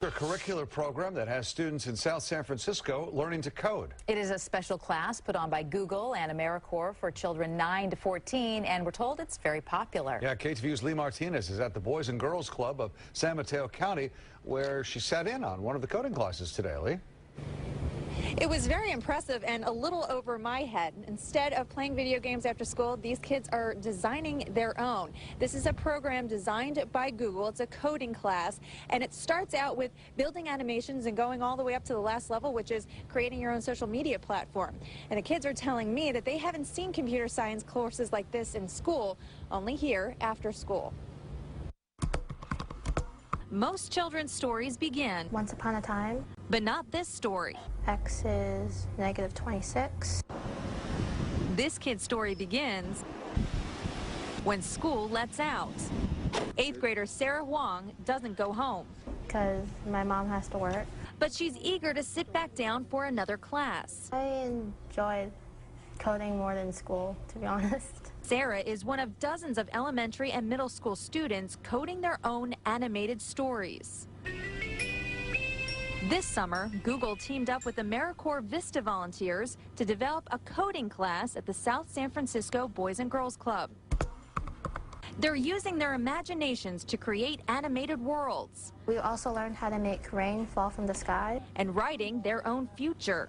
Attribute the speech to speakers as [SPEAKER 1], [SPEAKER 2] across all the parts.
[SPEAKER 1] A curricular program that has students in South San Francisco learning to code.
[SPEAKER 2] It is a special class put on by Google and AmeriCorps for children 9 to 14, and we're told it's very popular.
[SPEAKER 1] Yeah, KTVU's Lee Martinez is at the Boys and Girls Club of San Mateo County, where she sat in on one of the coding classes today. Lee?
[SPEAKER 3] It was very impressive and a little over my head. Instead of playing video games after school, these kids are designing their own. This is a program designed by Google. It's a coding class, and it starts out with building animations and going all the way up to the last level, which is creating your own social media platform. And the kids are telling me that they haven't seen computer science courses like this in school, only here after school. Most children's stories begin
[SPEAKER 4] Once upon a time.
[SPEAKER 3] But not this story.
[SPEAKER 4] X is -26.
[SPEAKER 3] This kid's story begins when school lets out. 8th grader Sarah Huang doesn't go home.
[SPEAKER 4] Because my mom has to work.
[SPEAKER 3] But she's eager to sit back down for another class.
[SPEAKER 4] I enjoyed coding more than school, to be honest.
[SPEAKER 3] Sarah is one of dozens of elementary and middle school students coding their own animated stories. This summer, Google teamed up with AmeriCorps Vista volunteers to develop a coding class at the South San Francisco Boys and Girls Club. They're using their imaginations to create animated worlds.
[SPEAKER 4] We also learned how to make rain fall from the sky.
[SPEAKER 3] And writing their own future.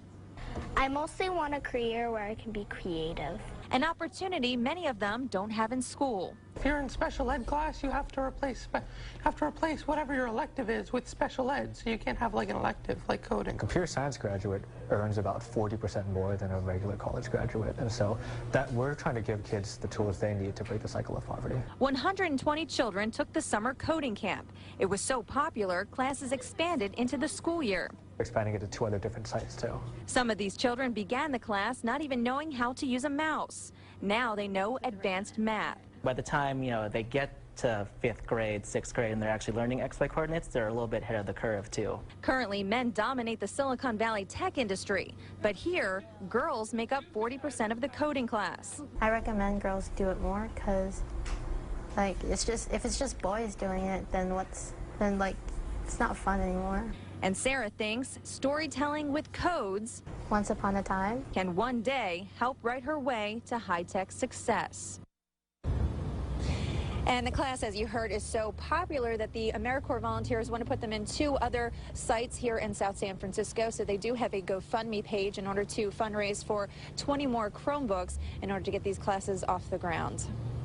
[SPEAKER 5] I mostly want a career where I can be creative.
[SPEAKER 3] An opportunity many of them don't have in school.
[SPEAKER 6] If you're in special ed class, you have to replace whatever your elective is with special ed. So you can't have like an elective like coding.
[SPEAKER 7] A computer science graduate earns about 40% more than a regular college graduate, and so that we're trying to give kids the tools they need to break the cycle of poverty.
[SPEAKER 3] 120 children took the summer coding camp. It was so popular, classes expanded into the school year.
[SPEAKER 7] Expanding it to 2 other different sites too.
[SPEAKER 3] Some of these children began the class not even knowing how to use a mouse. Now they know advanced math.
[SPEAKER 8] By the time, they get to 5th grade, 6th grade, and they're actually learning XY coordinates, they're a little bit ahead of the curve too.
[SPEAKER 3] Currently, men dominate the Silicon Valley tech industry, but here, girls make up 40% of the coding class.
[SPEAKER 4] I recommend girls do it more because, if it's just boys doing it, then it's not fun anymore.
[SPEAKER 3] And Sarah thinks storytelling with codes,
[SPEAKER 4] Once upon a time,
[SPEAKER 3] can one day help write her way to high-tech success. And the class, as you heard, is so popular that the AmeriCorps volunteers want to put them in 2 other sites here in South San Francisco. So they do have a GoFundMe page in order to fundraise for 20 more Chromebooks in order to get these classes off the ground.